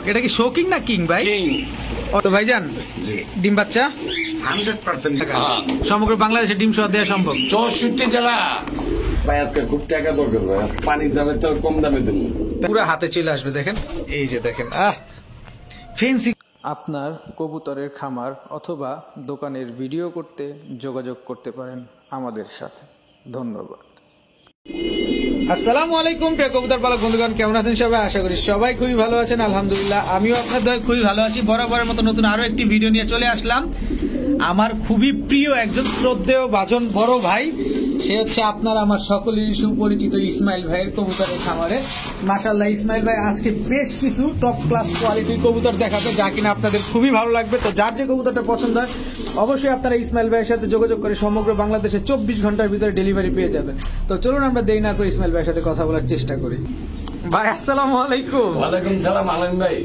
এটা কি শোকিং না কিং ভাই? তো ভাইজান ডিম বাচ্চা 100% সমগ্র বাংলাদেশে ডিম সহ দেওয়া সম্ভব? 64 জেলা ভাই। আজকে খুব টাকা দরকার ভাই, পানির দামে তো কম দামে দেবো। পুরো হাতে চলে আসবে। দেখেন এই যে দেখেন ফেন্সি। আপনার কবুতরের খামার অথবা দোকানের ভিডিও করতে যোগাযোগ করতে পারেন আমাদের সাথে। ধন্যবাদ। আসসালামু আলাইকুম প্রিয় কবুতর পালক বন্ধুগণ, কেমন আছেন সবাই? আশা করি সবাই খুবই ভালো আছেন। আলহামদুলিল্লাহ আমিও আপনাদের খুবই ভালো আছি। বরাবরের মতো নতুন আরো একটি ভিডিও নিয়ে চলে আসলাম। আমার খুবই প্রিয় একজন শ্রদ্ধেয় বাজন বড় ভাই, সে হচ্ছে আপনার আমার সকলেরই সুপরিচিত ইসমাইল ভাইয়ের কবুতরের খামারে। মাশাআল্লাহ ইসমাইল ভাই আজকে বেশ কিছু টপ ক্লাস কোয়ালিটির কবুতর দেখাবে, যা কিনা আপনাদের খুবই ভালো লাগবে। তো যার যে কবুতরটা পছন্দ হয় অবশ্যই আপনারা ইসমাইল ভাইয়ের সাথে যোগাযোগ করে সমগ্র বাংলাদেশে 24 ঘন্টার ভিতরে ডেলিভারি পেয়ে যাবেন। তো চলুন আমরা দেরি না করে ইসমাইল ভাইয়ের সাথে কথা বলার চেষ্টা করি। ভাই আসসালামু আলাইকুম। ওয়ালাইকুম সালাম আলম ভাই।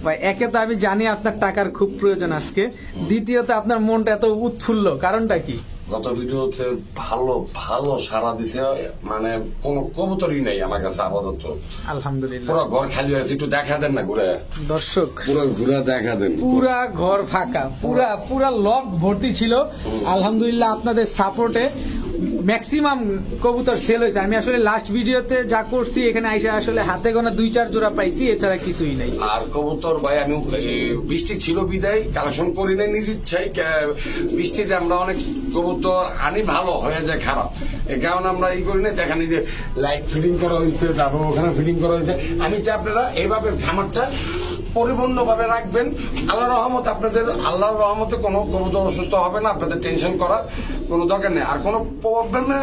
ভাই একে তো আমি জানি আপনার টাকার খুব প্রয়োজন আজকে, দ্বিতীয়ত আপনার মনটা এত উৎফুল্ল, কারণটা কি? গত ভিডিওতে ভালো ভালো সারা দিছে, মানে কোন কবুতরই নেই আমার কাছে আপাতত। আলহামদুলিল্লাহ পুরো ঘর খালি হয়েছে, একটু দেখা দেন না ঘুরে দর্শক। পুরো ঘুরে দেখা দেন। পুরা ঘর ফাঁকা, পুরা লক ভর্তি ছিল। আলহামদুলিল্লাহ আপনাদের সাপোর্টে ম্যাক্সিমাম কবুতর সেল হয়েছে। আমি আসলে লাস্ট ভিডিওতে যা করছি এখানে আইসা আসলে হাতে গোনা 2-4 জোড়া পাইছি, এছাড়া কিছুই নাই। আর কবুতর ভাই আমি বৃষ্টি ছিল বিদায় কালেকশন করি নাই নিজ ইচ্ছাই। বৃষ্টিতে আমরা অনেক কবুতর আনি ভালো হয়ে যায় খারাপ, এই কারণে আমরা এই করি না। দেখেন এই যে লাইট ফিটিং করা হয়েছে, তারপর ওখানে ফিটিং করা হয়েছে। আমি চাই আপনারা এইভাবে খামারটা পরিপূর্ণ ভাবে রাখবেন। আল্লাহর রহমত আপনাদের, আল্লাহর রহমতে কোনো কবুতর অসুস্থ হবে না, আপনাদের টেনশন করার কোনো দরকার নেই। আর কোনো প্রবলেমে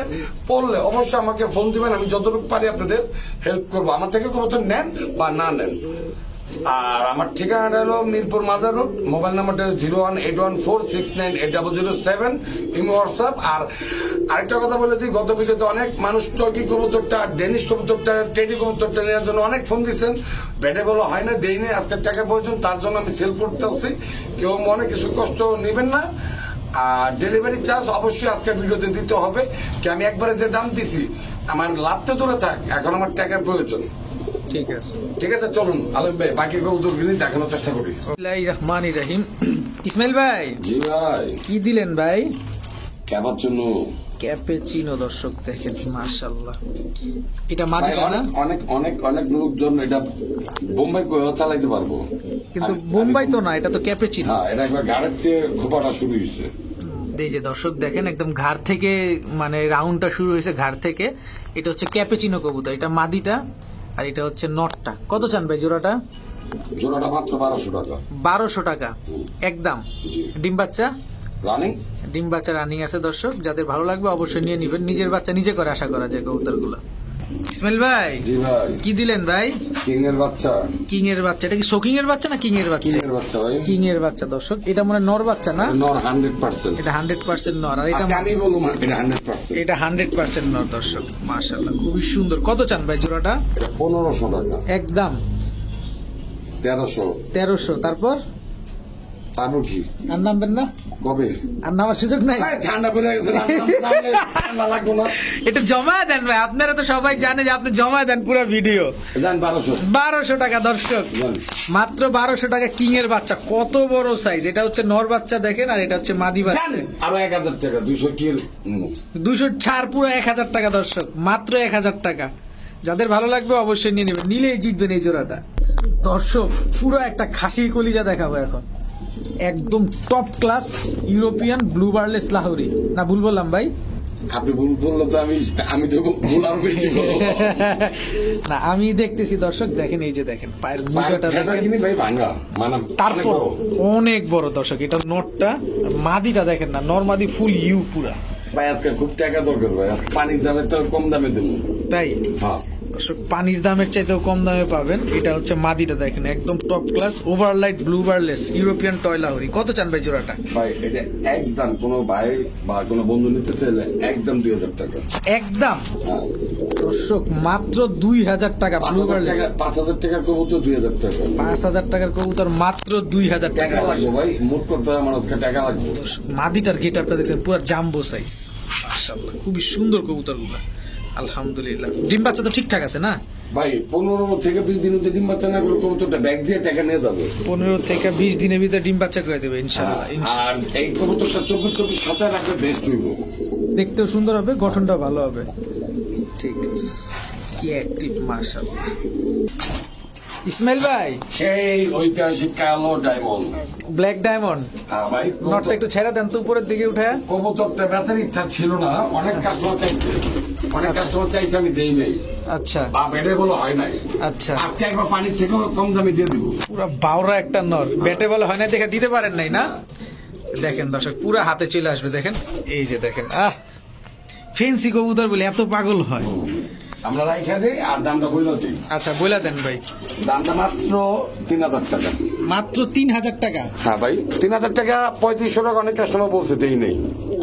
পড়লে অবশ্যই আমাকে ফোন দিবেন, আমি যতটুকু পারি আপনাদের হেল্প করবো। আমার থেকে কবুতর নেন বা না নেন। আর আমার ঠিকানাটা হলো মিরপুর মাজার রোড, মোবাইল নাম্বারটা 01814698007, ইমো হোয়াটসঅ্যাপ। আর আরেকটা কথা বলে দিই, গত ভিডিওতে অনেক মানুষ টর্কি কবুতরটা, ডেনিশ কবুতরটা, টেডি কবুতরটা নেওয়ার জন্য অনেক ফোন দিচ্ছেন, বেডে বলো হয় না, দেইনি। আজকের টাকা প্রয়োজন, তার জন্য আমি সেল করতেছি। কেউ মনে কিছু কষ্ট নেবেন না। আর ডেলিভারি চার্জ অবশ্যই আজকের ভিডিওতে দিতে হবে। কি আমি একবারে যে দাম দিছি আমার লাভ তো দূরে থাক, এখন আমার টাকার প্রয়োজন। ঠিক আছে ঠিক আছে, চলুন আলম ভাই বাকি কবুতরগুলি দেখানোর চেষ্টা করি। রহমানির রহিম। ইসমাইল ভাই জি ভাই, কি দিলেন ভাই? কেমন জন্য ক্যাপেচিনো। দর্শক দেখেন মাশাআল্লাহ, এটা মাদিটা না? অনেক অনেক অনেক লোকজন এটা বোম্বাই করে চালাইতে পারবো, কিন্তু বোম্বাই তো না, এটা তো ক্যাপেচিনো। হ্যাঁ, এটা একবার গাড়ির থেকে খোপাটা শুরু হয়েছে। এই যে দর্শক দেখেন একদম ঘাড় থেকে, মানে রাউন্ডটা শুরু হয়েছে ঘাড় থেকে। এটা হচ্ছে ক্যাপেচিনো কবুতর, এটা মাদিটা আর এটা হচ্ছে নটটা। কত চান ভাই জোড়াটা? জোড়াটা মাত্র 1200 টাকা। 1200 টাকা একদম। ডিম বাচ্চা রানিং, ডিম বাচ্চা রানিং আছে দর্শক, যাদের ভালো লাগবে অবশ্যই নিয়ে নিবেন। নিজের বাচ্চা নিজে করে আশা করা যায় কবুতর গুলো। ইসমাইল ভাই জি ভাই, কি দিলেন ভাই? কিং এর বাচ্চা। কিং এর বাচ্চা, এটা কি শোকিং এর বাচ্চা না কিং এর বাচ্চা? কিং এর বাচ্চা ভাই, কিং এর বাচ্চা দর্শক। এটা মানে নর বাচ্চা না? নর 100%। এটা 100% নর। আর এটা আমি বলবো এটা 100%। এটা 100% নর দর্শক। মাশাআল্লাহ খুবই সুন্দর। কত চান ভাই জোড়াটা? 1500 টাকা একদম। 1300। তারপর তারপর কি আর নামবেন না? কবে আর নামার সুযোগ নাই? ঠান্ডা পড়ে গেছে, ঠান্ডা লাগবো না। এটা জমা দেন ভাই, আপনারা তো সবাই জানে যে আপনি জমা দেন পুরো ভিডিও। 1200 টাকা দর্শক, মাত্র 1200 টাকা। কিং এর বাচ্চা কত বড় সাইজ। এটা হচ্ছে নর বাচ্চা দেখেন, আর এটা হচ্ছে মাদি বাচ্চা। আরো 1000 টাকা, 200 কি 200 ছাড়, পুরো 1000 টাকা দর্শক, মাত্র 1000 টাকা। যাদের ভালো লাগবে অবশ্যই নিয়ে নেবেন, নিলেই জিতবেন এই জোড়াটা দর্শক। পুরো একটা খাসির কলিজা দেখাবো এখন, একদম top class European blue বার্লেস Lahori. না ভুল বললাম ভাই? আপনি ভুল বললো তো আমি তো ভুল আরো বেশি বলবো না। আমি দেখতেছি দর্শক, দেখেন এই যে দেখেন পায়ের মোজাটা দেখেন ভাই ভাঙা, মানে তারপর অনেক বড় দর্শক। এটা নটটা, মাদিটা দেখেন না, নর মাদি ফুল ইউ পুরা। ভাই আজকে খুব টাকা দরকার ভাই, পানির দামে তো কম দামে দেবো। তাই হ্যাঁ দর্শক, পানির দামের চাইতেও কম দামে পাবেন। এটা হচ্ছে মাদিটা দেখেন, একদম top class ওভারলাইট blue বার্লেস European toy Lahori. কত চান ভাই জোড়াটা? ভাই এটা একদম কোনো ভাই বা কোনো বন্ধু নিতে চাইলে একদম 2000 টাকা একদম। দর্শক মাত্র 2000 টাকা ব্লু বার্লেস। 5000 টাকার কবুতর 2000 টাকা। 5000 টাকার কবুতর মাত্র 2000 টাকা লাগবে ভাই, মোট করতে হয় আমার আজকে টাকা লাগবে। মাদিটার গেট আপটা দেখছেন, পুরো জাম্বো সাইজ মাশাআল্লাহ, খুবই সুন্দর কবুতর গুলা। আলহামদুলিল্লাহ। ডিম বাচ্চা তো ঠিকঠাক আছে না? ভাই 15 থেকে 20 দিন মধ্যে ডিম বাচ্চা না করলে কবুতরটা ব্যাগ দিয়ে টাকা নিয়ে যাবে। 15 থেকে 20 দিনের ভিতরে ডিম বাচ্চা করে দেবে ইনশাআল্লাহ। আর এই কবুতরটা 24 খাঁচায় রাখলে বেস্ট হইব, দেখতেও সুন্দর হবে, গঠনটা ভালো হবে। ঠিক আছে, কি অ্যাক্টিভ মাশাআল্লাহ। ইসমাইল ভাই, সেই ঐতিহাসিক কালো ডায়মন্ড, ব্ল্যাক ডায়মন্ড, হ্যাঁ ভাই নটটা একটু ছেড়া দেন তো উপরের দিকে উঠে। কবুতরটা বেচার ইচ্ছা ছিল না, অনেক কাস্টমার চাইছে, আমি দেই নাই। আচ্ছা, বা বেডে বলে হয় নাই। আচ্ছা, আজকে একবার পানির থেকেও কম দামে দিয়ে দিব। পুরো বাউরা একটা নর, ব্যাটে বলে হয় না দেখে দিতে পারেন নাই না? দেখেন দর্শক, পুরো হাতে চলে আসবে। দেখেন, এই যে দেখেন, ফেন্সি কবুতর বলে এত পাগল হয়। আমরা রাইখা দিই আর দামটা বইল দিই। আচ্ছা, বইলা দেন ভাই। দামটা মাত্র 3000 টাকা। মাত্র 3000 টাকা? হ্যাঁ ভাই, 3000 টাকা। 3500 টাকা অনেক কাস্টমার বলছে দেই নেই।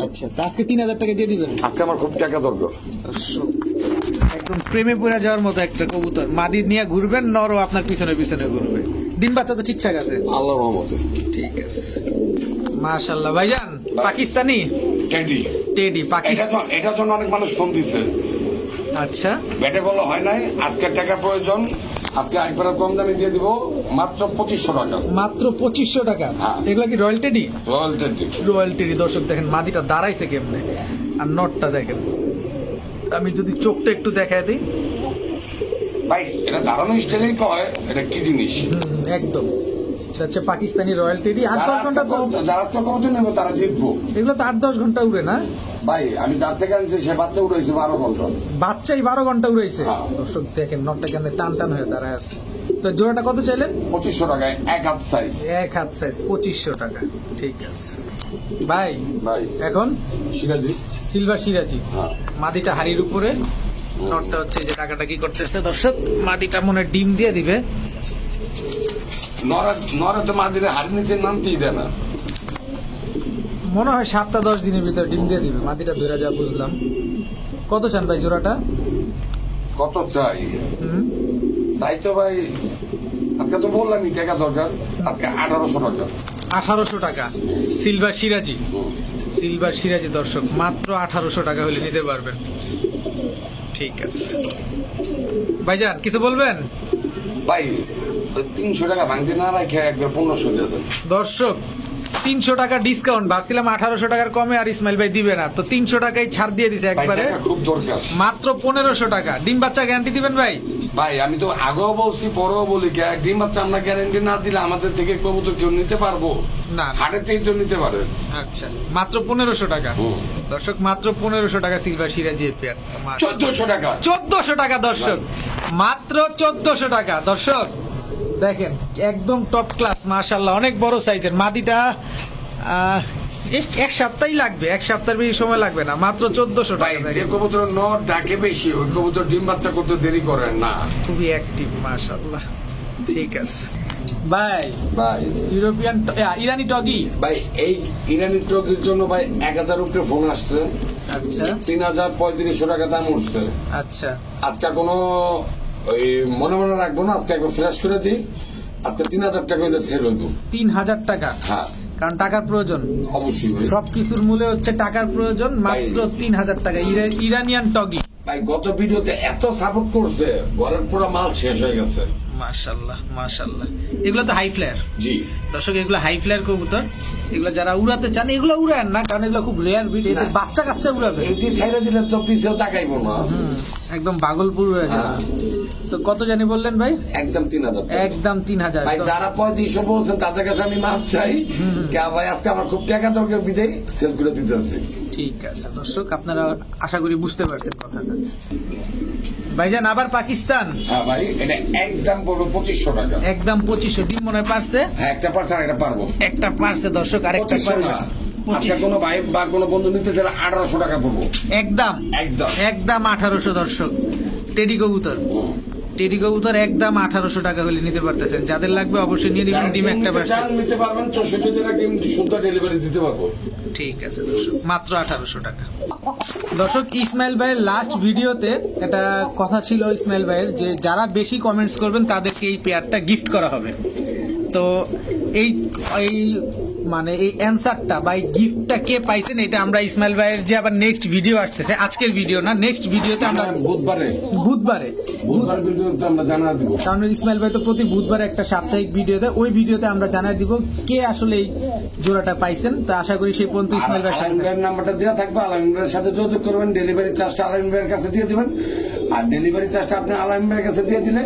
আচ্ছা, তা আজকে 3000 টাকা দিয়ে দিবেন? আজকে আমার খুব টাকা দরকার। একদম প্রেমে পড়ে যাওয়ার মতো একটা কবুতর, মাদি নিয়ে ঘুরবেন, নরও আপনার পিছনে পিছনে ঘুরবে। ডিম বাচ্চা তো ঠিকঠাক আছে? আল্লাহর রহমতে ঠিক আছে মাশাআল্লাহ। ভাইজান, পাকিস্তানি টেডি, টেডি পাকিস্তান, এটার জন্য অনেক মানুষ ফোন দিচ্ছে। আচ্ছা, বেটে বলা হয় নাই, আজকে টাকা প্রয়োজন, আজকে একবার কম দামে দিয়ে দিব, মাত্র 2500 টাকা। মাত্র 2500 টাকা? হ্যাঁ। এগুলা কি royal teddy? Royal teddy, royal teddy. দর্শক দেখেন মাদিটা দাঁড়াইছে কেমনে, আর নটটা দেখেন। আমি যদি চোখটা একটু দেখায় দিই ভাই, এটা দাঁড়ানো স্টাইলেই কয়, এটা কি জিনিস? একদম, এটা হচ্ছে পাকিস্তানি রয়্যাল টেডি। 8-10 ঘন্টা যারা তো কবুতর নেবো তারা জিতবো। এগুলো তো 8-10 ঘন্টা উড়ে না ভাই? আমি যার থেকে আনছি সে বাচ্চা উড়াইছে 12 ঘন্টা। বাচ্চাই 12 ঘন্টা উড়াইছে? হ্যাঁ। দর্শক দেখেন নটটা কেন টান টান হয়ে দাঁড়ায় আছে। তো জোড়াটা কত চাইলেন? 2500 টাকায়, এক হাত সাইজ। এক হাত সাইজ, 2500 টাকা। ঠিক আছে ভাই। ভাই এখন সিরাজি, সিলভার সিরাজি, হ্যাঁ, মাদিটা হাড়ির উপরে, নটটা হচ্ছে যে টাকাটা কি করতেছে দর্শক, মাদিটা মনে হয় ডিম দিয়ে দিবে। নরে তো মাদিরে হাড়ি নিচে নামতেই দেয় না। মনে হয় 7-10 দিনের ভিতরে ডিম দিয়ে দিবে। মাদিটা ধরে যা বুঝলাম। কত চান ভাই জোড়াটা? কত চাই? চাই তো ভাই, আজকে তো বললামই টাকা দরকার, আজকে 1800 টাকা। 1800 টাকা সিলভার সিরাজি, সিলভার সিরাজি দর্শক, মাত্র 1800 টাকা হলে নিতে পারবেন। ঠিক আছে ভাইজান, কিছু বলবেন? ভাই 300 টাকা ভাঙতে না রাখে একবার 1500 দিয়ে দেন। দর্শক 300 টাকা ডিসকাউন্ট, ভাবছিলাম 1800 টাকার কমে আর ইসমাইল ভাই দিবে না, তো 300 টাকাই ছাড় দিয়ে দিছে একবারে। খুব দরকার, মাত্র 1500 টাকা। ডিম বাচ্চা গ্যারান্টি দিবেন ভাই? ভাই আমি তো আগেও বলছি, পরেও বলি, ডিম বাচ্চা আমরা গ্যারান্টি না দিলে আমাদের থেকে কবুতর কেউ নিতে পারবো না? হাটের থেকে তো নিতে পারেন। আচ্ছা, মাত্র 1500 টাকা দর্শক, মাত্র 1500 টাকা সিলভার সিরাজি পেয়ার। 1400 টাকা, 1400 টাকা দর্শক, মাত্র 1400 টাকা। দর্শক দেখেন, একদম টপ ক্লাস মাশাআল্লাহ, অনেক বড় সাইজের। মাদিটা এক সপ্তাহই লাগবে, এক সপ্তাহের বেশি সময় লাগবে না, মাত্র 1400 ভাই টাকা। যে কবুতর নর ডাকে বেশি, ওই কবুতর ডিম বাচ্চা করতে দেরি করেন না। খুবই অ্যাক্টিভ মাশাআল্লাহ। ঠিক আছে ভাই, ভাই ইউরোপিয়ান ইরানি টগি। ভাই এই ইরানি টগির জন্য ভাই 1000 উপরে ফোন আসছে। আচ্ছা, 3500 টাকা দাম উঠছে। আচ্ছা, আজকে কোনো ওই মনে মনে রাখবো না, আজকে একবার ফ্ল্যাশ করে দিই। আজকে 3000 টাকা হইলে সেল হইব। 3000 টাকা? হ্যাঁ, কারণ টাকার প্রয়োজন অবশ্যই ভাই, সবকিছুর মূলে হচ্ছে টাকার প্রয়োজন। মাত্র 3000 টাকা ইরানিয়ান টগি। ভাই গত ভিডিওতে এত সাপোর্ট করছে, ঘরের পুরো মাল শেষ হয়ে গেছে। মাশাআল্লাহ মাশাআল্লাহ। এগুলো তো হাই ফ্লায়ার। জি দর্শক, এগুলো হাই ফ্লায়ার কবুতর। এগুলো যারা উড়াতে চান এগুলো উড়ান না, কারণ এগুলো খুব রেয়ার ব্রিড। এদের বাচ্চা কাচ্চা উড়াবে, এটি ছেড়ে দিলে তো পিছেও তাকাইবো না। একদম ভাগলপুর হয়ে যাবে। তো কত জানি বললেন ভাই? একদম 3000। একদম 3000। ভাই যারা 3500 বলছেন তাদের কাছে আমি মাপ চাই, ভাই আজকে আমার খুব টাকা দরকার, বিদায় সেল করে দিতে হচ্ছে। ঠিক আছে দর্শক, আপনারা আশা করি বুঝতে পারছেন কথাটা। ভাইজান, আবার পাকিস্তান। হ্যাঁ ভাই, এটা একদম বলবো 2500 টাকা। একদম 2500। ডিম মনে হয় পারছে? হ্যাঁ, একটা পারছে আর একটা পারবো। একটা পারছে দর্শক, আর একটা পারবে। আজকে কোনো ভাই বা কোনো বন্ধু নিতে চাইলে 1800 টাকা পড়বো। একদম একদম একদম 1800 দর্শক। টেডি কবুতর, টেডি কবুতর একদম 1800 টাকা হলে নিতে পারতেছেন। যাদের লাগবে অবশ্যই নিয়ে নেবেন। ডিম একটা পারছে, নিতে পারবেন। 64 দিনের ডিম শুদ্ধ ডেলিভারি দিতে পারবো। ঠিক আছে দর্শক, মাত্র 1800 টাকা। দর্শক, ইসমাইল ভাইয়ের লাস্ট ভিডিওতে একটা কথা ছিল ইসমাইল ভাইয়ের, যে যারা বেশি কমেন্টস করবেন তাদেরকে এই পেয়ারটা গিফট করা হবে। তো এই এই মানে এই অ্যান্সারটা বা এই গিফটটা কে পাইছেন এটা আমরা ইসমাইল ভাইয়ের যে আবার নেক্সট ভিডিও আসতেছে, আজকের ভিডিও না, নেক্সট ভিডিওতে আমরা বুধবারে ভিডিওতে আমরা জানাই দিব। কারণ ইসমাইল ভাই তো প্রতি বুধবারে একটা সাপ্তাহিক ভিডিও দেয়, ওই ভিডিওতে আমরা জানাই দিব কে আসলে এই জোড়াটা পাইছেন। তো আশা করি সেই পর্যন্ত ইসমাইল ভাইয়ের নাম্বারটা দেওয়া থাকবে, আলামিন ভাইয়ের সাথে যোগাযোগ করবেন, ডেলিভারি চার্জটা আলামিন ভাইয়ের কাছে দিয়ে দিবেন, আর ডেলিভারি চার্জটা আপনি আলামিন ভাইয়ের কাছে দিয়ে দিলে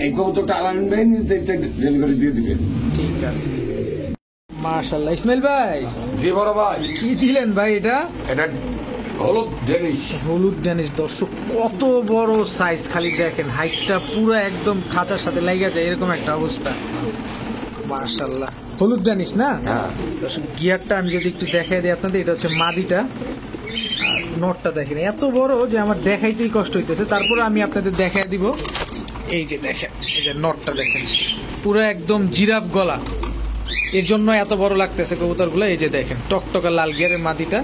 এই কবুতরটা আলামিন ভাই নিজে ডেলিভারি দিয়ে দিবেন। ঠিক আছে, মাশাআল্লাহ। ইসমাইল ভাই, জি বড় ভাই, কি দিলেন ভাই? এটা হলুদ ড্যানিশ। হলুদ ড্যানিশ দর্শক, কত বড় সাইজ, খালি দেখেন হাইটটা পুরো একদম খাঁচার সাথে লাগা যায় এরকম একটা অবস্থা, মাশাআল্লাহ। হলুদ ড্যানিশ না? হ্যাঁ। দর্শক গিয়ারটা আমি যদি একটু দেখাই দিই আপনাদের, এটা হচ্ছে মাদিটা, আর নটটা দেখেন এত বড় যে আমার দেখাইতেই কষ্ট হইতেছে, তারপরে আমি আপনাদের দেখাই দিব। এই যে দেখেন, এই যে নটটা দেখেন পুরো একদম জিরাফ গলা, এর জন্য এত বড় লাগতেছে কবুতরগুলো। এই যে দেখেন টকটকা লাল গিয়ারের মাদিটা।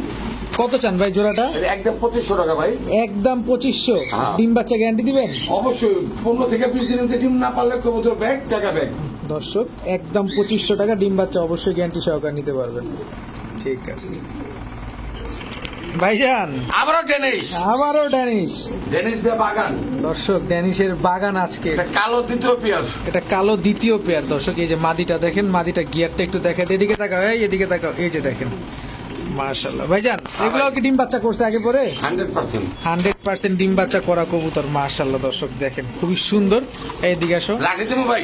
কত চান ভাই জোড়াটা? একদম 2500 টাকা ভাই। একদম 2500। ডিম বাচ্চা গ্যারান্টি দিবেন? অবশ্যই, 15 থেকে 20 দিনের ডিম না পারলে কবুতর ব্যাগ টাকা ব্যাগ। দর্শক একদম 2500 টাকা, ডিম বাচ্চা অবশ্যই গ্যারান্টি সহকারে নিতে পারবেন। ঠিক আছে ভাইজান, আবারও ড্যানিশ, ড্যানিশ দিয়ে বাগান। দর্শক ড্যানিশের বাগান আজকে। এটা কালো দ্বিতীয় পেয়ার, এটা কালো দ্বিতীয় পেয়ার। দর্শক এই যে মাদিটা দেখেন, মাদিটা গিয়ারটা একটু দেখেন, এদিকে তাকাও, এদিকে তাকাও, এই যে দেখেন মাশাআল্লাহ। ভাইজান এগুলো কি ডিম বাচ্চা করছে আগে পরে? 100% ডিম বাচ্চা করা কবুতর, মাশাআল্লাহ। দর্শক দেখেন খুবই সুন্দর। এইদিকে আসো। লাঠি দেবো ভাই?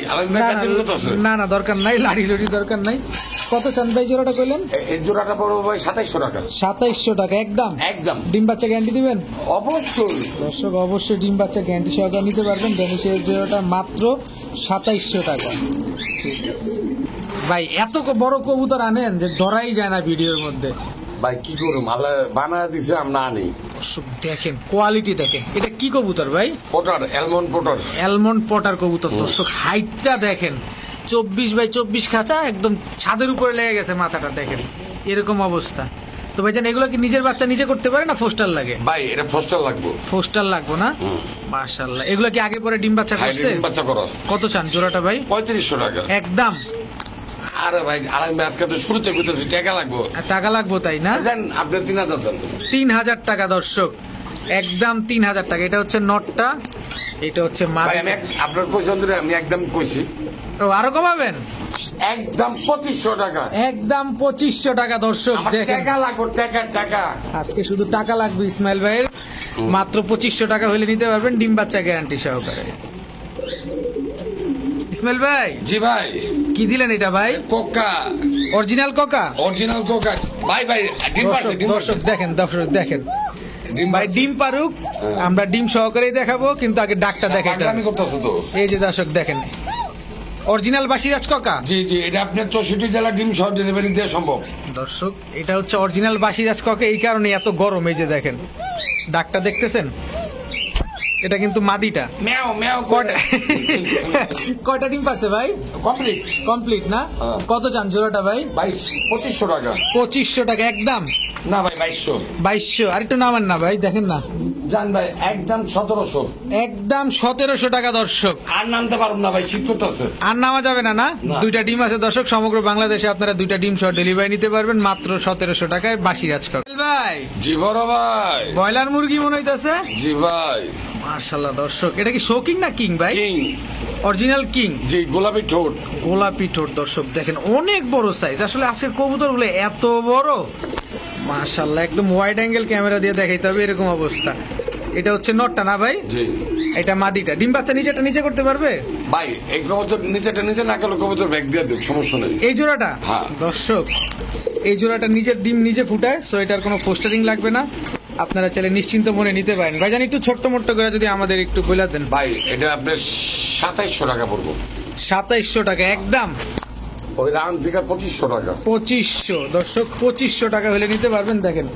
না না দরকার নাই, লাঠি লড়ি দরকার নাই। কত চান ভাই জোড়াটা কইলেন? এই জোড়াটা পড়বো ভাই 2700 টাকা। 2700 টাকা একদম? একদম। ডিম বাচ্চা গ্যারান্টি দিবেন? অবশ্যই। দর্শক অবশ্যই ডিম বাচ্চা গ্যারান্টি সহকারে নিতে পারবেন। ড্যানিশের জোড়াটা মাত্র 2700 টাকা। ঠিক আছে ভাই, এত বড় কবুতর আনেন যে ধরাই যায় না ভিডিওর মধ্যে। ভাই কি করুম, আল্লাহ বানায় দিছে, আমরা আনি। দর্শক দেখেন কোয়ালিটি দেখেন, এটা কি কবুতর ভাই? Potter, almond Potter. Almond Potter কবুতর। দর্শক হাইটটা দেখেন, 24x24 খাঁচা, একদম ছাদের উপরে লেগে গেছে মাথাটা, দেখেন এরকম অবস্থা। তো ভাইজান এগুলো কি নিজের বাচ্চা নিজে করতে পারে না ফোস্টার লাগে? ভাই এটা ফোস্টার লাগবে। ফোস্টার লাগবে না? মাশাআল্লাহ। এগুলো কি আগে পরে ডিম বাচ্চা করছে? ডিম বাচ্চা করো। কত চান জোড়াটা ভাই? 3500 টাকা একদম। আরে ভাই আলামিন আজকে তো শুরুতে কইতেছি টাকা লাগবে। টাকা লাগবে তাই না? দেন আপনি 3000 দেন। 3000 টাকা দর্শক, একদম 3000 টাকা। এটা হচ্ছে নটটা, এটা হচ্ছে মাদি। ভাই আমি আপনার পছন্দ করে আমি একদম কইছি। ও আরো কমাবেন? একদম 2500 টাকা। একদম 2500 টাকা। দর্শক দেখেন টাকা লাগবে, টাকা আজকে শুধু টাকা লাগবে ইসমাইল ভাইয়ের, মাত্র 2500 টাকা হলে নিতে পারবেন ডিম বাচ্চা গ্যারান্টি সহকারে। ইসমাইল ভাই। জি ভাই। কি দিলেন এটা ভাই? Coca, original Coca. Original Coca ভাই। ভাই ডিম পারছে। দর্শক দেখেন, দর্শক দেখেন ভাই ডিম পারুক, আমরা ডিম সহকারেই দেখাবো, কিন্তু আগে ডাকটা দেখাইতে হবে। আমি করতেছি তো। এই যে দর্শক দেখেন অরিজিনাল বাসিরাজ কোকা। জি জি, এটা আপনার 64 জেলা ডিম সহ ডেলিভারি দেওয়া সম্ভব। দর্শক এটা হচ্ছে অরিজিনাল বাসিরাজ কোকা, এই কারণে এত গরম। এই যে দেখেন ডাকটা দেখতেছেন, এটা কিন্তু মাদিটা। ম্যাও ম্যাও। কয়টা ডিম পারছে ভাই? কমপ্লিট না? কত চান জোড়াটা ভাই? 2500 টাকা। 2500 টাকা একদম? না ভাই 2200। আর একটু নামান না ভাই, দেখেন না। জান ভাই একদম 1700। একদম 1700 টাকা। দর্শক আর নামতে পারবো না ভাই, শীত করতেছে। আর নামা যাবে না? না, দুইটা ডিম আছে দর্শক, সমগ্র বাংলাদেশে আপনারা দুইটা ডিম সহ ডেলিভারি নিতে পারবেন মাত্র 1700 টাকায় বাসিরাজ কোকা। ভাই জি বড় ভাই, ব্রয়লার মুরগি মনে হইতাছে। জি ভাই। মাশাআল্লাহ দর্শক, এটা কি শৌকিং না কিং ভাই? King, original king. জি, গোলাপি ঠোঁট। গোলাপি ঠোঁট। দর্শক দেখেন অনেক বড় সাইজ, আসলে আজকের কবুতর গুলো এত বড়, মাশাআল্লাহ। একদম ওয়াইড অ্যাঙ্গেল ক্যামেরা দিয়ে দেখাইতে হবে, এরকম অবস্থা। এটা হচ্ছে নটটা না ভাই? জি। এটা মাদিটা। ডিম বাচ্চা নিজেটা নিজে করতে পারবে ভাই? এই কবুতর নিজেটা নিজে না করলে কবুতর ব্যাগ দিয়ে দেব, সমস্যা নেই। এই জোড়াটা? হ্যাঁ। দর্শক এই জোড়াটা নিজের ডিম নিজে ফুটায়, সো এটার কোনো পোস্টারিং লাগবে না, আপনারা চাইলে নিশ্চিন্ত মনে নিতে পারেন। ভাইজান একটু ছোট্ট মোট্ট করে যদি আমাদের একটু বলে দেন। ভাই এটা আপনার 2700 টাকা পড়বো। 2700 টাকা একদম? ওই রাউন্ড ফিগার 2500 টাকা। 2500। দর্শক 2500 টাকা হলে নিতে পারবেন। দেখেন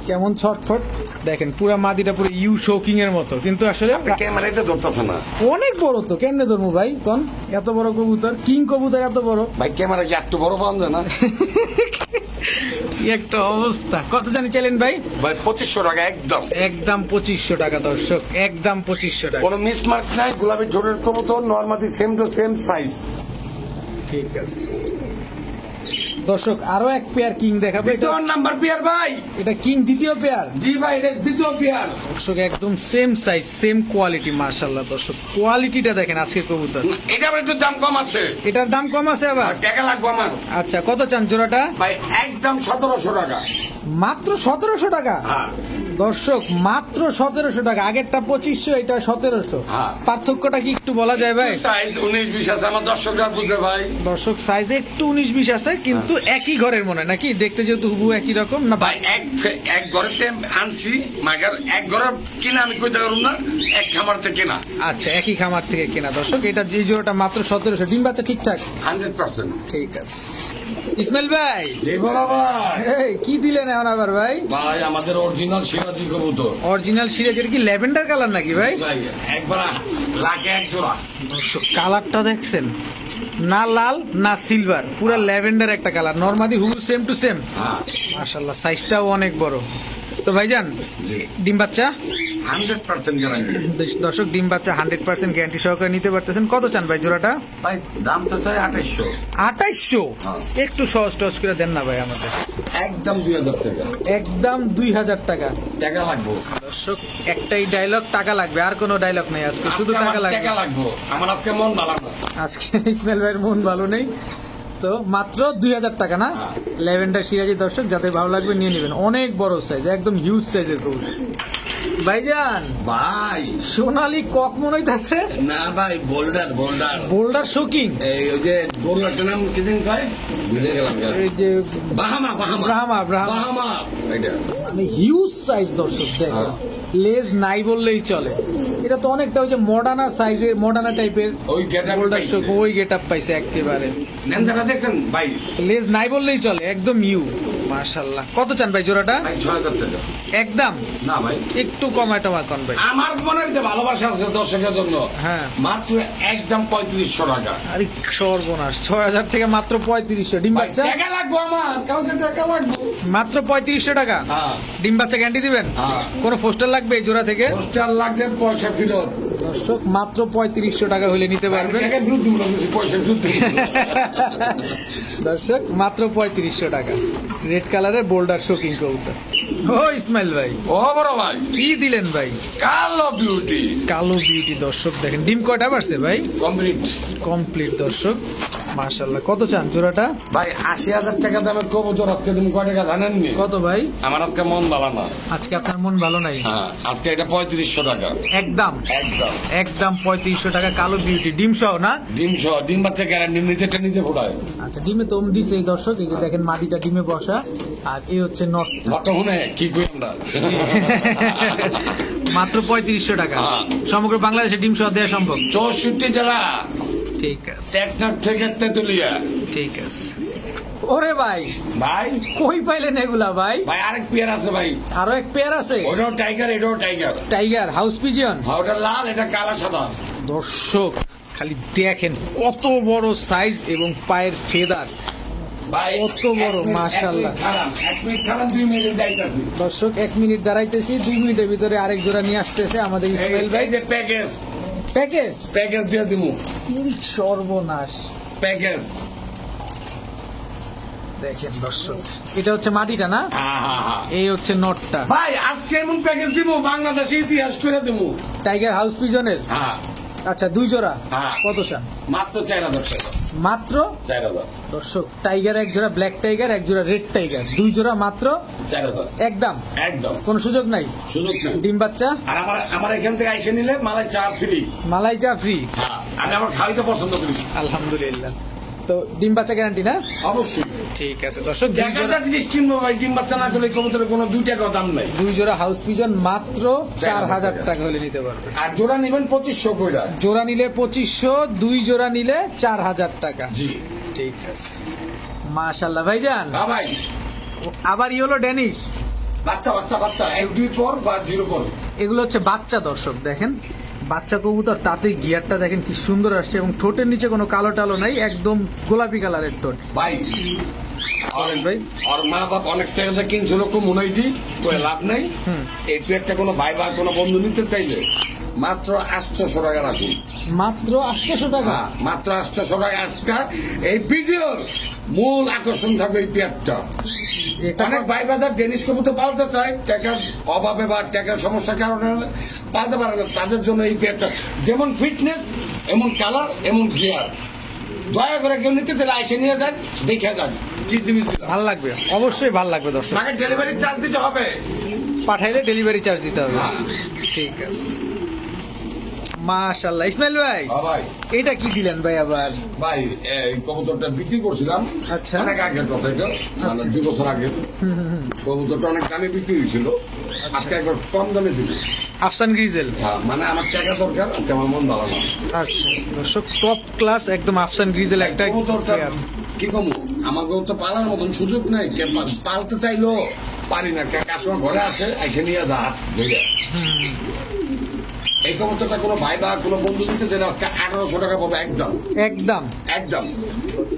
কেমন ছটফট, দেখেন পুরা মাদিটা পুরো ইউ শোকিং এর মতো, কিন্তু আসলে ক্যামেরাতে ধরতেছে না। অনেক বড় তো, কেমনে ধরবো ভাই? তখন এত বড় কবুতর, কিং কবুতর এত বড় ভাই, ক্যামেরা কি একটু বড় পাওয়া যায় না? কি একটা অবস্থা। কত জানি চাইলেন ভাই? ভাই 2500 টাকা একদম। একদম 2500 টাকা দর্শক, একদম 2500 টাকা। কোনো মিসমার্ক নাই, গোলাপি ঠোঁটের কবুতর, normally same to same size. ঠিক আছে দর্শক, আরো এক পেয়ার কিং দেখাবো। দ্বিতীয় নাম্বার পেয়ার ভাই। এটা কিং দ্বিতীয় পেয়ার। জি ভাই, এটা দ্বিতীয় পেয়ার। দর্শক একদম সেম সাইজ সেম কোয়ালিটি, মাশাআল্লাহ। দর্শক কোয়ালিটিটা দেখেন আজকে কবুতর। এটা আবার একটু দাম কম আছে। এটার দাম কম আছে আবার? টাকা লাগবে আমার। আচ্ছা, কত চান জোড়াটা? ভাই একদম 1700 টাকা। মাত্র 1700 টাকা? হ্যাঁ দর্শক মাত্র 1700 টাকা। আগেরটা 2500, এটা 1700। হ্যাঁ। পার্থক্যটা কি একটু বলা যায় ভাই? সাইজ 19-20 আছে, আমার দর্শকরা বুঝে ভাই। দর্শক সাইজে একটু 19-20 আছে, কিন্তু একই ঘরের মনে হয় নাকি? দেখতে যেহেতু হুবহু একই রকম না ভাই এক ঘরেতে আনছি, মাগার এক ঘরে কিনা আমি কইতে পারবো না, এক খামার থেকে কিনা। আচ্ছা, একই খামার থেকে কেনা। দর্শক এটা যে জোড়াটা মাত্র 1700। ডিম বাচ্চা ঠিকঠাক? 100%। ঠিক আছে। ইসমাইল ভাই, এই বড় ভাই, এই কি দিলেন এখন আবার ভাই? ভাই আমাদের অরিজিনাল সিরাজি কবুতর। অরিজিনাল সিরাজ। এটা কি ল্যাভেন্ডার কালার নাকি ভাই? ভাই একবার লাখে এক জোড়া। দর্শক কালারটা দেখছেন, না লাল না সিলভার, পুরো ল্যাভেন্ডার একটা কালার। নরমালি হুবহু সেম টু সেম। হ্যাঁ মাশাআল্লাহ, সাইজটাও অনেক বড়। তো ভাইজান, জি। ডিম বাচ্চা 100% গ্যারান্টি। দর্শক ডিম বাচ্চা 100% গ্যারান্টি সহকারে নিতে পারতেছেন। কত চান ভাই জোড়াটা? ভাই দাম তো চাই 2800। 2800? হ্যাঁ। একটু সহজ টস করে দেন না ভাই আমাদের। একদম 2000 টাকা। একদম 2000 টাকা। টাকা লাগবে দর্শক একটাই ডায়লগ, টাকা লাগবে, আর কোনো ডায়লগ নেই আজকে, শুধু আজকে টাকা আমার লাগবে। টাকা লাগবে। আমার আজকে মন ভালো না। আজকে ইসমাইল ভাইয়ের মন ভালো নেই। তো মাত্র 2000 টাকা না? হ্যাঁ। ল্যাভেন্ডার সিরাজি। দর্শক যাদের ভালো লাগবে নিয়ে নেবেন। অনেক বড় সাইজ, একদম হিউজ সাইজের কবুতর। ভাইজান, ভাই সোনালী কক মনে হইতাছে। না ভাই, বোল্ডার বোল্ডার বোল্ডার শোকিং। এই ওই যে গরু একটা নাম কি দিন কয়, ভুলে গেলাম। এই যে বাহামা বাহামা ব্রাহ্মা ব্রাহ্মা বাহামা এটা মানে হিউজ সাইজ। দর্শক দেখেন, হ্যাঁ। লেজ নাই বললেই চলে। এটা তো অনেকটা ওই যে মডার্না সাইজের, মডার্না টাইপের ওই গেটআপ বোল্ডার শোক, ওই গেট আপ পাইছে একেবারে। নেনজাটা দেখছেন ভাই? লেজ নাই বললেই চলে, একদম ইউ। মাশাআল্লাহ। কত চান ভাই জোড়াটা? ভাই 6000 টাকা। একদম না ভাই, একটু কমায় টমায় কন ভাই। আমার মনে হচ্ছে ভালোবাসা আছে দর্শকের জন্য। হ্যাঁ। মাত্র একদম 3500 টাকা। আরে সর্বনাশ, 6000 থেকে মাত্র 3500। ডিম ভাই বাচ্চা টাকা লাগবে আমার, কাউকে টাকা লাগবে। মাত্র 3500 টাকা। হ্যাঁ ডিম বাচ্চা গ্যারান্টি দিবেন? হ্যাঁ। কোনো পোস্টার লাগবে এই জোড়া থেকে? পোস্টার লাগবে, পয়সা ফেরত। দর্শক মাত্র 3500 টাকা হলে নিতে পারবেন। টাকা ফেরত দিব না, পয়সা ফেরত দিব। দর্শক মাত্র 3500 টাকা। রেড কালারের বোল্ডার শোকিং কবুতর। ও ইসমাইল ভাই, ও বড় ভাই, কি দিলেন ভাই? কালো বিউটি। কালো বিউটি। দর্শক দেখেন ডিম কয়টা পারছে ভাই? কমপ্লিট। কমপ্লিট। দর্শক মাশাআল্লাহ। কত চান জোড়াটা? ভাই 80,000 টাকা দামের কবুতর আজকে তুমি কয় টাকা জানেননি? কত ভাই? আমার আজকে মন ভালো না। আজকে আপনার মন ভালো নাই? হ্যাঁ, আজকে এটা 3500 টাকা। একদম একদম একদম 3500 টাকা কালো বিউটি। ডিম সহ না? ডিম সহ, ডিম বাচ্চা গ্যারান্টি, নিজেটা নিজে ফোটায়। আচ্ছা, ডিমে তো দিছে এই দর্শক। এই যে দেখেন মাটিটা ডিমে বসা, আর এই হচ্ছে নট। বর্তমানে কি কই আমরা মাত্র 3500 টাকা। হ্যাঁ। সমগ্র বাংলাদেশে ডিম সহ দেওয়া সম্ভব? 64 জেলা, ঠিক আছে টেকনাফ থেকে তেতুলিয়া। ঠিক আছে। ওরে ভাই, ভাই কই পাইলেন এগুলা ভাই? ভাই আরেক পেয়ার আছে ভাই। আরো এক পেয়ার আছে? ওটাও টাইগার, এটাও টাইগার। Tiger house pigeon. হ্যাঁ, ওটা লাল, এটা কালা সাদা। দর্শক খালি দেখেন কত বড় সাইজ এবং পায়ের ফেদার ভাই কত বড়, মাশাআল্লাহ। 1 মিনিট খারাপ, 2 মিনিট যাইতাছি। দর্শক 1 মিনিট দাঁড়াইতেছি, 2 মিনিটের ভিতরে আরেক জোড়া নিয়ে আসতেছে আমাদের ইসমাইল ভাই। এই যে প্যাকেজ, প্যাকেজ প্যাকেজ দিয়ে দিমু। সর্বনাশ। প্যাকেজ দেখেন দর্শক, এটা হচ্ছে মাটিটা না? হ্যাঁ হ্যাঁ হ্যাঁ। এই হচ্ছে নটটা। ভাই আজকে এমন প্যাকেজ দিব, বাংলাদেশে ইতিহাস করে দেবো। টাইগার হাউস পিজনের। হ্যাঁ আচ্ছা, 2 জোড়া। হ্যাঁ। কত চান? মাত্র 4000 টাকা। মাত্র 4000। দর্শক টাইগার এক জোড়া, ব্ল্যাক টাইগার এক জোড়া, রেড টাইগার 2 জোড়া মাত্র 4000 একদম। একদম, কোনো সুযোগ নাই? সুযোগ নেই। ডিম বাচ্চা আর আমার এখান থেকে আইসে নিলে মালাই চা ফ্রি। মালাই চা ফ্রি। হ্যাঁ, আমি আমার খাইতে পছন্দ করি। আলহামদুলিল্লাহ। তো ডিম বাচ্চা গ্যারান্টি না? অবশ্যই। ঠিক আছে দর্শক, দেখা যায় জিনিস কিনবো ভাই, ডিম বাচ্চা না করলে কবুতরের কোনো 2 টাকা দাম নাই। 2 জোড়া হাউস পিজন মাত্র 4000 টাকা হলে নিতে পারবে। আর জোড়া নেবেন 2500 কইরা। জোড়া নিলে 2500, 2 জোড়া নিলে 4000 টাকা। জি ঠিক আছে। মাশাআল্লাহ ভাইজান। হ্যাঁ ভাই, আবার ইয়েলো ড্যানিশ। বাচ্চা বাচ্চা বাচ্চা, 1-2 পর বা 0 পর। এগুলো হচ্ছে বাচ্চা। দর্শক দেখেন বাচ্চা কবুতর, তাতে গিয়ারটা দেখেন কি সুন্দর আসছে, এবং ঠোঁটের নিচে কোনো কালো টালো নাই, একদম গোলাপি কালারের ঠোঁট। ভাই বলেন ভাই। আর মা বাপ অনেক টাকা কিনছিল, খুব মনে হয় তো লাভ নাই। হুম। এই একটা কোনো ভাই বা কোনো বন্ধু নিতে চাইলে মাত্র 800 টাকা রাখুন। মাত্র 800 টাকা। হ্যাঁ, মাত্র 800 টাকা। আজকে এই ভিডিওর মূল আকর্ষণ থাকবে এই পেয়ারটা। অনেক ভাই বাজার ডেনিশ কবুতর পালতে চায়, টাকার অভাবে বা টাকার সমস্যার কারণে পালতে পারে না, তাদের জন্য এই পেয়ারটা যেমন ফিটনেস, এমন কালার, এমন গিয়ার। দয়া করে কেউ নিতে চাইলে এসে নিয়ে যান, দেখে যান কি জিনিস দিলাম। ভাল লাগবে, অবশ্যই ভাল লাগবে দর্শক। তাকে ডেলিভারি চার্জ দিতে হবে, পাঠাইলে ডেলিভারি চার্জ দিতে হবে। হ্যাঁ। ঠিক আছে, মাশাআল্লাহ। ইসমাইল ভাই, হ্যাঁ ভাই। এটা কি দিলেন ভাই আবার? ভাই এই কবুতরটা বিক্রি করছিলাম আচ্ছা। অনেক আগের কথা, এটা মানে 2 বছর আগে। কবুতরটা অনেক দামে বিক্রি হয়েছিল, আজকে একবার কম দামে ছিল। আফসান গ্রিজেল। হ্যাঁ, মানে আমার টাকা দরকার, আজকে আমার মন ভালো না। আচ্ছা দর্শক, টপ ক্লাস একদম আফসান গ্রিজেল একটা কবুতরটা player। কি কম, আমাকেও তো পালার মতন সুযোগ নাই, পালতে চাইলো পারি না। কাস্টমার ঘরে আসে, এসে নিয়ে যা বুঝলে। এই কবুতরটা কোনো ভাই বা কোনো বন্ধু দিতে চাইলে আজকে 1800 টাকা পাবে একদম। একদম একদম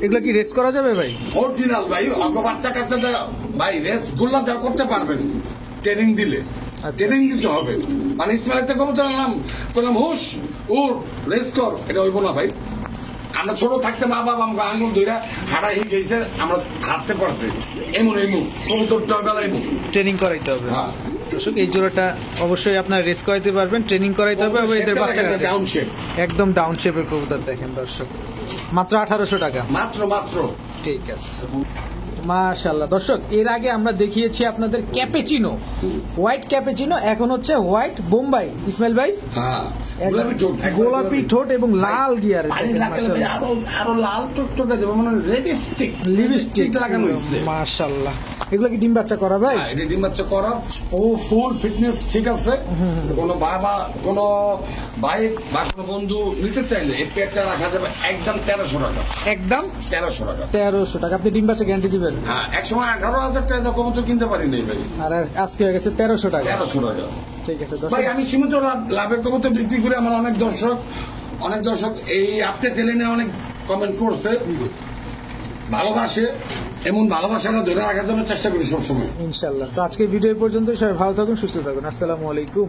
এগুলো কি রেস করা যাবে ভাই? অরিজিনাল ভাই। অল্প বাচ্চা কাচ্চাদের ভাই রেস গুল্লা দেওয়া করতে পারবেন ট্রেনিং দিলে। আচ্ছা। ট্রেনিং দিতে হবে, মানে ইসমাইলতে কবুতর আনলাম, বললাম হুশ উঠ রেস কর, এটা হইব না ভাই। আমরা ছোট থাকতে মা বাবা আমাকে আঙুল ধরে হাঁটা গেছে, আমরা হাঁটতে পারছি এমন কবুতরটা বেলা এমন ট্রেনিং করাইতে হবে। হ্যাঁ। দর্শক, এই জোড়াটা অবশ্যই আপনার রেস করাইতে পারবেন, ট্রেনিং করাইতে হবে। এবং এদের বাচ্চা কাচ্চা ডাউন শেপ, একদম ডাউন শেপের কবুতর দেখেন দর্শক, মাত্র 1800 টাকা। মাত্র মাত্র। ঠিক আছে, মাশাআল্লাহ। দর্শক, এর আগে আমরা দেখিয়েছি আপনাদের ক্যাপেচিনো, হোয়াইট ক্যাপেচিনো, এখন হচ্ছে হোয়াইট বোম্বাই। ইসমাইল ভাই, হ্যাঁ, গোলাপি ঠোঁট এবং লাল গিয়ারে আরো লাল টুকটুকে দেবো, মানে লিপস্টিক লিপস্টিক লাগানো হয়েছে। মাশাআল্লাহ। এগুলো কি ডিম বাচ্চা করা ভাই? এটা ডিম বাচ্চা করা, ও ফুল ফিটনেস ঠিক আছে। কোনো বাবা, কোনো ভাই বা কোনো বন্ধু নিতে চাইলে এই পেটটা রাখা যাবে একদম 1300 টাকা। একদম 1300 টাকা। 1300 টাকা। আপনি ডিম বাচ্চা গ্যারান্টি দিবেন? হ্যাঁ, এক সময় 18,000 টাকা কম তো কিনতে পারি নাই ভাই, আর আজকে হয়ে গেছে 1300 টাকা। 1300 টাকা। ঠিক আছে ভাই, দর্শক, আমি সীমিত লাভের কবুতর বিক্রি করে আমার অনেক দর্শক এই আপনি চ্যানেলে অনেক কমেন্ট করছে, ভালোবাসে। এমন ভালোবাসাটা ধরে রাখার জন্য চেষ্টা করি সবসময়। ইনশাআল্লাহ। তো আজকে ভিডিও পর্যন্ত, সবাই ভালো থাকুন, সুস্থ থাকুন। আসসালামু আলাইকুম।